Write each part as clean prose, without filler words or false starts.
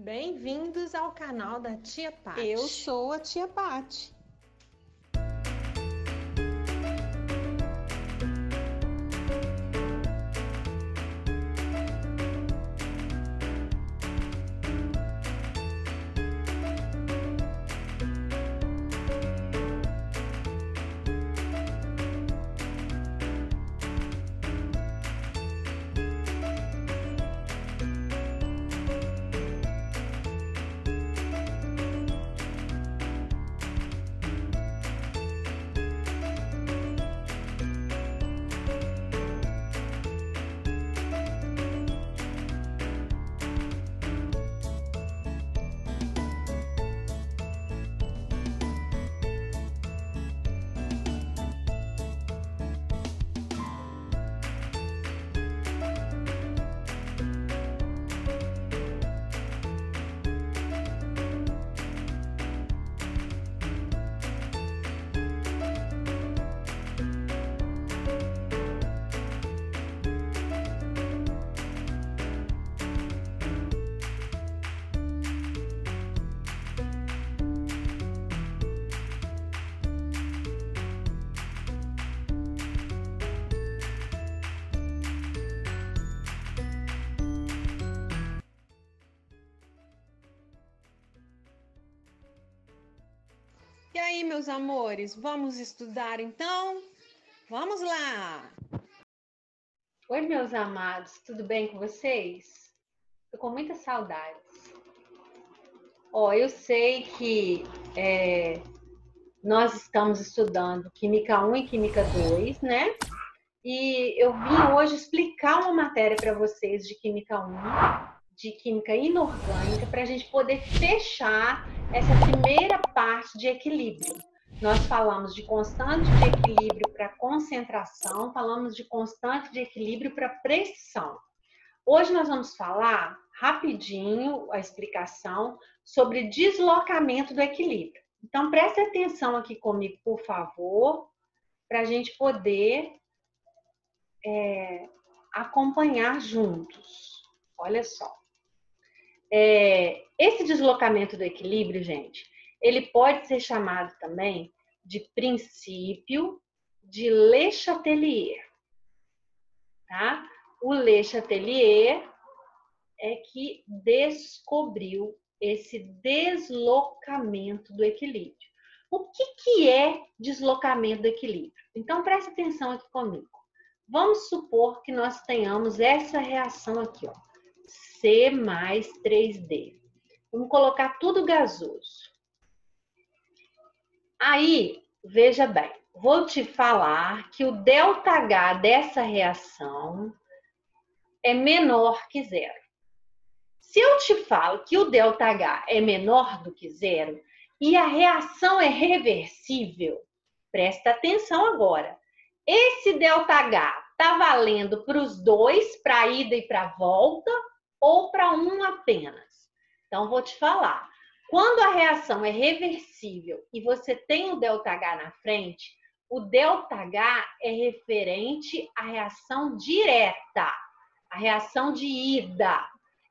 Bem-vindos ao canal da Tia Paty. Eu sou a Tia Paty. E aí, meus amores, vamos estudar então? Vamos lá! Oi, meus amados, tudo bem com vocês? Tô com muitas saudades. Eu sei que nós estamos estudando Química 1 e Química 2, né? E eu vim hoje explicar uma matéria para vocês de Química 1, de Química Inorgânica, para a gente poder fechar essa primeira parte de equilíbrio. Nós falamos de constante de equilíbrio para concentração, falamos de constante de equilíbrio para pressão. Hoje nós vamos falar rapidinho a explicação sobre deslocamento do equilíbrio. Então preste atenção aqui comigo, por favor, para a gente poder acompanhar juntos. Olha só. Esse deslocamento do equilíbrio, gente, ele pode ser chamado também de princípio de Le Chatelier, tá? O Le Chatelier é que descobriu esse deslocamento do equilíbrio. O que é deslocamento do equilíbrio? Então, presta atenção aqui comigo. Vamos supor que nós tenhamos essa reação aqui, ó, C mais 3D. Vamos colocar tudo gasoso. Aí, veja bem, vou te falar que o ΔH dessa reação é menor que zero. Se eu te falo que o ΔH é menor do que zero e a reação é reversível, presta atenção agora. Esse ΔH está valendo para os dois, para a ida e para a volta, ou para um apenas? Então, vou te falar. Quando a reação é reversível e você tem o ΔH na frente, o ΔH é referente à reação direta, a reação de ida.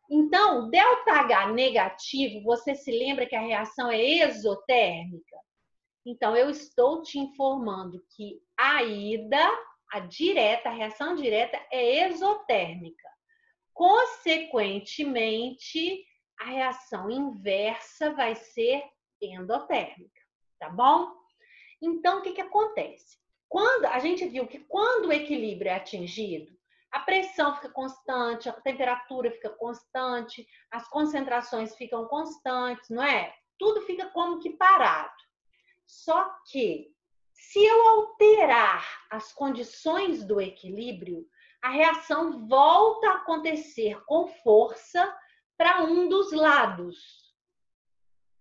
Então, ΔH negativo, você se lembra que a reação é exotérmica? Então, eu estou te informando que a ida, a direta, a reação direta é exotérmica. Consequentemente, a reação inversa vai ser endotérmica, tá bom? Então, o que acontece? A gente viu que quando o equilíbrio é atingido, a pressão fica constante, a temperatura fica constante, as concentrações ficam constantes, não é? Tudo fica como que parado. Só que, se eu alterar as condições do equilíbrio, a reação volta a acontecer com força para um dos lados,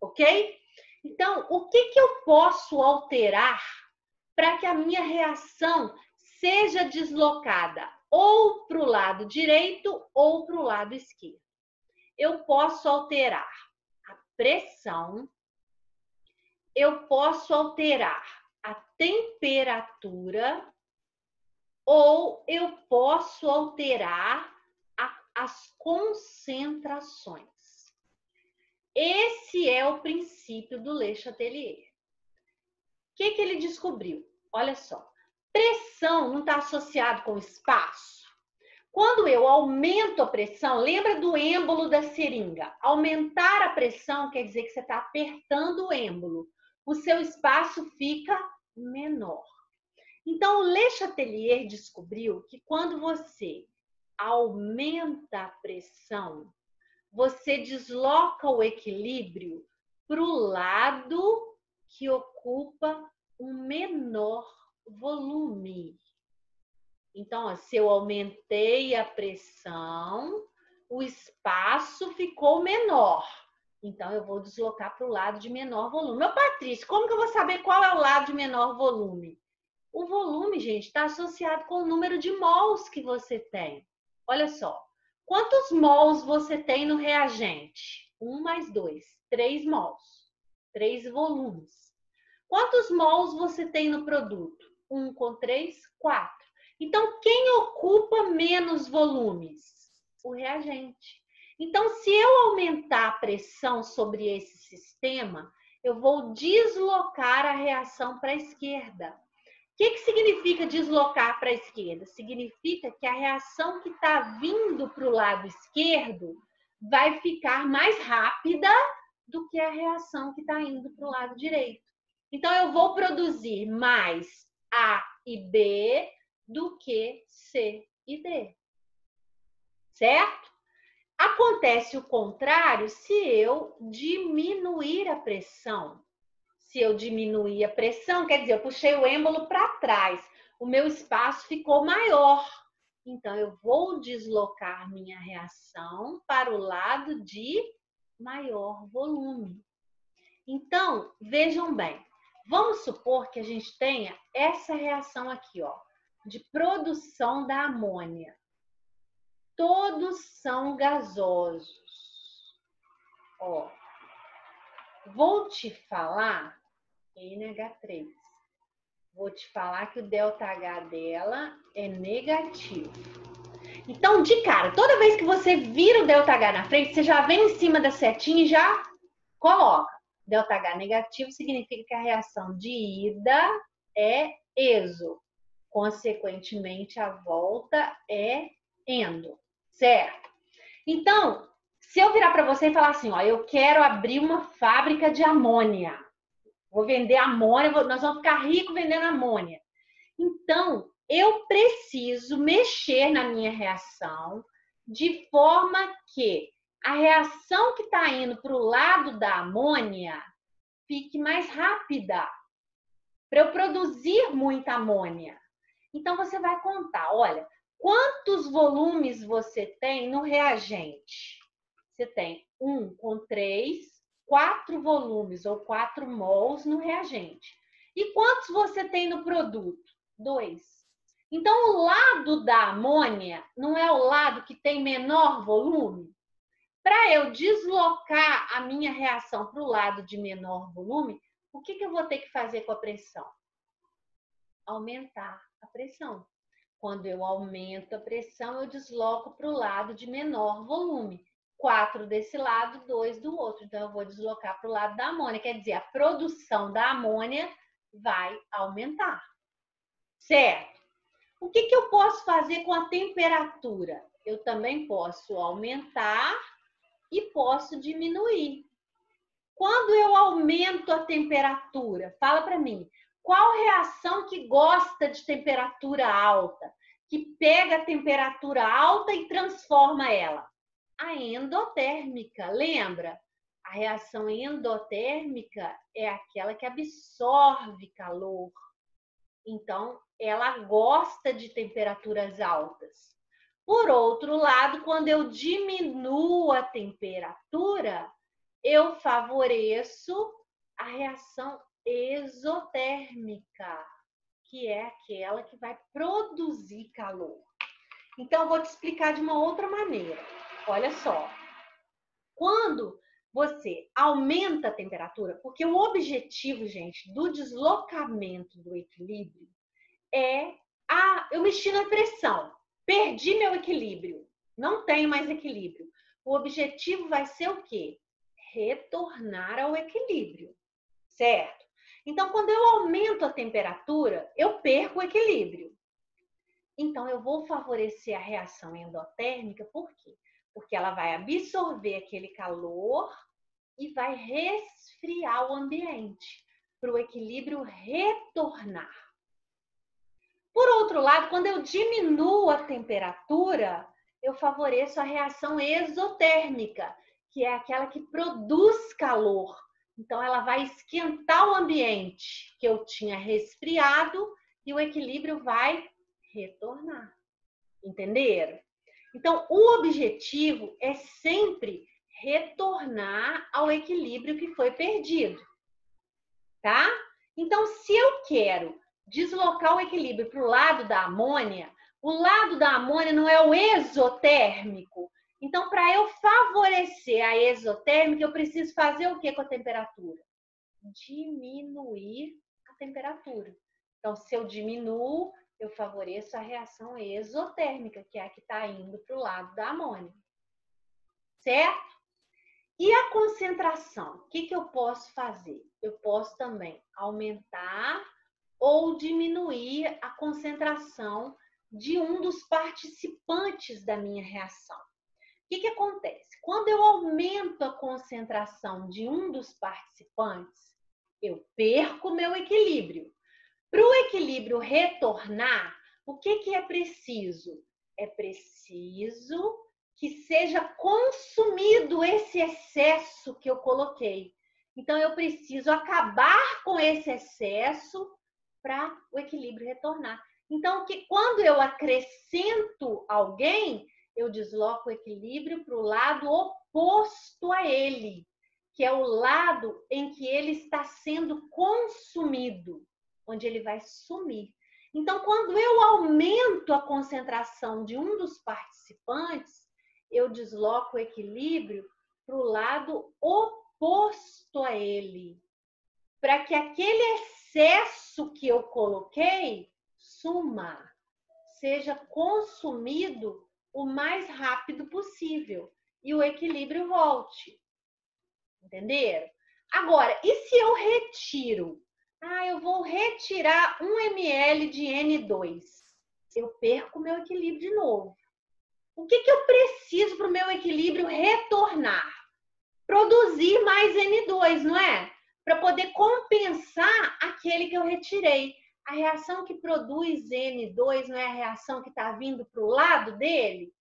ok? Então, o que eu posso alterar para que a minha reação seja deslocada ou para o lado direito ou para o lado esquerdo? Eu posso alterar a pressão, eu posso alterar a temperatura ou eu posso alterar as concentrações. esse é o princípio do Le Chatelier. O que ele descobriu? Olha só, pressão não está associado com espaço. Quando eu aumento a pressão, lembra do êmbolo da seringa? Aumentar a pressão quer dizer que você está apertando o êmbolo. O seu espaço fica menor. Então, o Le Chatelier descobriu que quando você aumenta a pressão, você desloca o equilíbrio para o lado que ocupa um menor volume. Então, ó, se eu aumentei a pressão, o espaço ficou menor. Então, eu vou deslocar para o lado de menor volume. Ô, Patrícia, como que eu vou saber qual é o lado de menor volume? O volume, gente, está associado com o número de mols que você tem. Olha só. Quantos mols você tem no reagente? 1 mais 2, 3 mols. 3 volumes. Quantos mols você tem no produto? 1 com 3, 4. Então, quem ocupa menos volumes? O reagente. Então, se eu aumentar a pressão sobre esse sistema, eu vou deslocar a reação para a esquerda. O que significa deslocar para a esquerda? Significa que a reação que está vindo para o lado esquerdo vai ficar mais rápida do que a reação que está indo para o lado direito. Então, eu vou produzir mais A e B do que C e D. Certo? Acontece o contrário se eu diminuir a pressão. Se eu diminuir a pressão, quer dizer, eu puxei o êmbolo para trás, o meu espaço ficou maior. Então, eu vou deslocar minha reação para o lado de maior volume. Então, vejam bem, vamos supor que a gente tenha essa reação aqui, ó, de produção da amônia. Todos são gasosos. Ó, vou te falar NH3. Vou te falar que o ΔH dela é negativo. Então, de cara, toda vez que você vira o ΔH na frente, você já vem em cima da setinha e já coloca. ΔH negativo significa que a reação de ida é exo. Consequentemente, a volta é endo. Certo? Então, se eu virar para você e falar assim, ó, eu quero abrir uma fábrica de amônia. Vou vender amônia, nós vamos ficar ricos vendendo amônia. Então, eu preciso mexer na minha reação de forma que a reação que está indo para o lado da amônia fique mais rápida, para eu produzir muita amônia. Então, você vai contar, olha, quantos volumes você tem no reagente? Você tem 1 com 3, 4 volumes ou 4 mols no reagente. E quantos você tem no produto? 2. Então, o lado da amônia não é o lado que tem menor volume? Para eu deslocar a minha reação para o lado de menor volume, o que eu vou ter que fazer com a pressão? Aumentar a pressão. Quando eu aumento a pressão, eu desloco para o lado de menor volume. 4 desse lado, 2 do outro. Então, eu vou deslocar para o lado da amônia. Quer dizer, a produção da amônia vai aumentar. Certo? O que eu posso fazer com a temperatura? Eu também posso aumentar e posso diminuir. Quando eu aumento a temperatura, fala para mim, qual reação que gosta de temperatura alta? Que pega a temperatura alta e transforma ela? A endotérmica, lembra? A reação endotérmica é aquela que absorve calor. Então, ela gosta de temperaturas altas. Por outro lado, quando eu diminuo a temperatura, eu favoreço a reação exotérmica, que é aquela que vai produzir calor. Então, eu vou te explicar de uma outra maneira. Olha só. Quando você aumenta a temperatura, porque o objetivo, gente, do deslocamento do equilíbrio é... eu mexi na pressão, perdi meu equilíbrio, não tenho mais equilíbrio. O objetivo vai ser o quê? retornar ao equilíbrio, certo? Então, quando eu aumento a temperatura, eu perco o equilíbrio. Então, eu vou favorecer a reação endotérmica, por quê? Porque ela vai absorver aquele calor e vai resfriar o ambiente para o equilíbrio retornar. Por outro lado, quando eu diminuo a temperatura, eu favoreço a reação exotérmica, que é aquela que produz calor. Então, ela vai esquentar o ambiente que eu tinha resfriado e o equilíbrio vai retornar. Entenderam? Então, o objetivo é sempre retornar ao equilíbrio que foi perdido, tá? Então, se eu quero deslocar o equilíbrio para o lado da amônia, o lado da amônia não é o exotérmico. Então, para eu favorecer a exotérmica, eu preciso fazer o que com a temperatura? Diminuir a temperatura. Então, se eu diminuo, eu favoreço a reação exotérmica, que é a que está indo para o lado da amônia. Certo? E a concentração? O que eu posso fazer? Eu posso também aumentar ou diminuir a concentração de um dos participantes da minha reação. O que acontece? Quando eu aumento a concentração de um dos participantes, eu perco meu equilíbrio. Para o equilíbrio retornar, o que é preciso? É preciso que seja consumido esse excesso que eu coloquei. Então, eu preciso acabar com esse excesso para o equilíbrio retornar. Então, quando eu acrescento alguém, eu desloco o equilíbrio para o lado oposto a ele, que é o lado em que ele está sendo consumido, onde ele vai sumir. Então, quando eu aumento a concentração de um dos participantes, eu desloco o equilíbrio para o lado oposto a ele, para que aquele excesso que eu coloquei suma, seja consumido o mais rápido possível e o equilíbrio volte. Entenderam? Agora, e se eu retiro? Eu vou retirar 1 ml de N2. Eu perco meu equilíbrio de novo. O que eu preciso para o meu equilíbrio retornar? Produzir mais N2, não é? Para poder compensar aquele que eu retirei. A reação que produz N2 não é a reação que está vindo para o lado dele?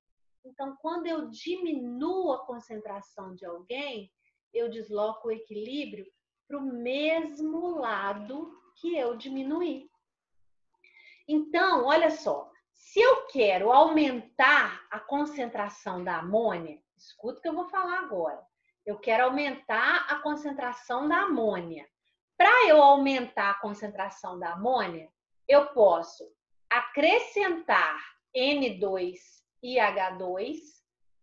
Então, quando eu diminuo a concentração de alguém, eu desloco o equilíbrio para o mesmo lado que eu diminuí. Então, olha só, se eu quero aumentar a concentração da amônia, escuta o que eu vou falar agora. Eu quero aumentar a concentração da amônia. Para eu aumentar a concentração da amônia, eu posso acrescentar N2 e H2,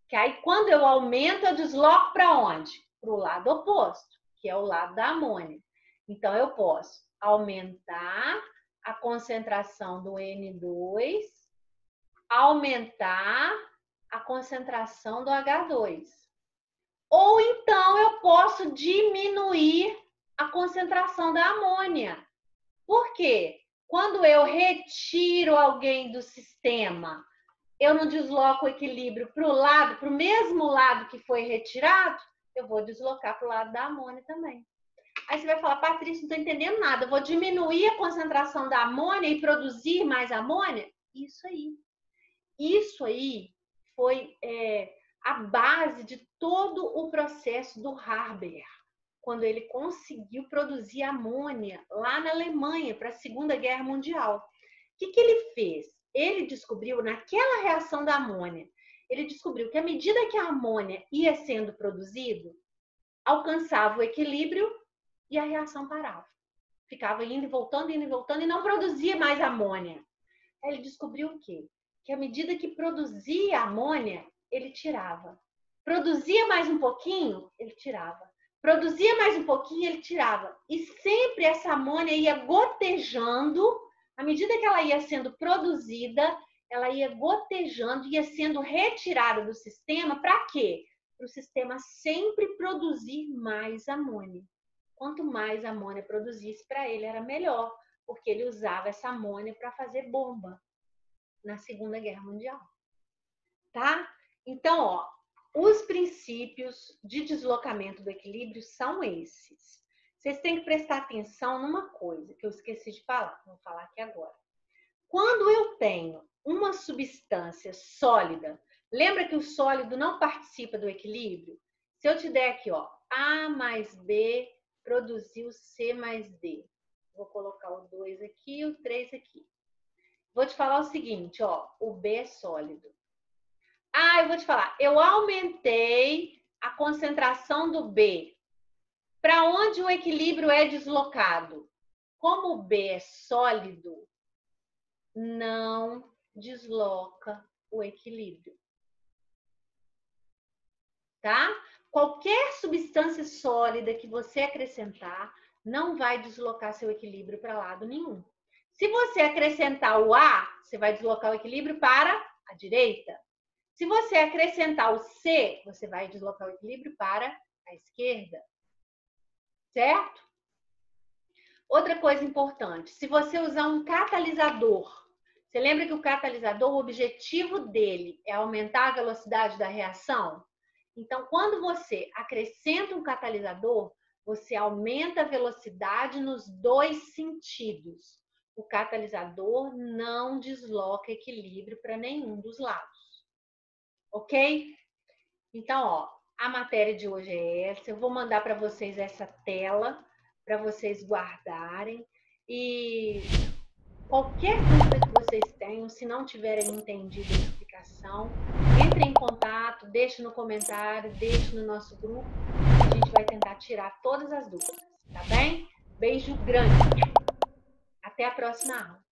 que aí quando eu aumento, eu desloco para onde? Para o lado oposto, que é o lado da amônia. Então, eu posso aumentar a concentração do N2, aumentar a concentração do H2. Ou então, eu posso diminuir a concentração da amônia. Por quê? Quando eu retiro alguém do sistema, eu não desloco o equilíbrio para o lado, para o mesmo lado que foi retirado, eu vou deslocar para o lado da amônia também. Aí você vai falar, Patrícia, não estou entendendo nada. Eu vou diminuir a concentração da amônia e produzir mais amônia? Isso aí. Isso aí foi a base de todo o processo do Haber, quando ele conseguiu produzir amônia lá na Alemanha para a Segunda Guerra Mundial. O que ele fez? Ele descobriu, naquela reação da amônia, ele descobriu que à medida que a amônia ia sendo produzido, alcançava o equilíbrio e a reação parava. Ficava indo e voltando e não produzia mais amônia. Aí ele descobriu o quê? Que à medida que produzia amônia, ele tirava. Produzia mais um pouquinho, ele tirava. Produzia mais um pouquinho, ele tirava. E sempre essa amônia ia gotejando. À medida que ela ia sendo produzida, ela ia gotejando, ia sendo retirada do sistema. Para quê? para o sistema sempre produzir mais amônia. Quanto mais amônia produzisse, para ele era melhor, porque ele usava essa amônia para fazer bomba na Segunda Guerra Mundial. Tá? Então, ó, os princípios de deslocamento do equilíbrio são esses. Vocês têm que prestar atenção numa coisa que eu esqueci de falar, vou falar aqui agora. Quando eu tenho uma substância sólida, lembra que o sólido não participa do equilíbrio? Se eu te der aqui, ó, A mais B produziu C mais D. Vou colocar o 2 aqui e o 3 aqui. Vou te falar o seguinte, ó, o B é sólido. Ah, eu vou te falar, eu aumentei a concentração do B. Para onde o equilíbrio é deslocado? Como o B é sólido, não desloca o equilíbrio. Tá? Qualquer substância sólida que você acrescentar não vai deslocar seu equilíbrio para lado nenhum. Se você acrescentar o A, você vai deslocar o equilíbrio para a direita. Se você acrescentar o C, você vai deslocar o equilíbrio para a esquerda. Certo? Outra coisa importante, se você usar um catalisador, você lembra que o catalisador, o objetivo dele é aumentar a velocidade da reação? Então, quando você acrescenta um catalisador, você aumenta a velocidade nos dois sentidos. O catalisador não desloca equilíbrio para nenhum dos lados. Ok? Então, ó, a matéria de hoje é essa. Eu vou mandar para vocês essa tela para vocês guardarem. E qualquer dúvida que vocês tenham, se não tiverem entendido a explicação, entre em contato, deixe no comentário, deixe no nosso grupo. A gente vai tentar tirar todas as dúvidas, tá bem? Beijo grande. Até a próxima aula.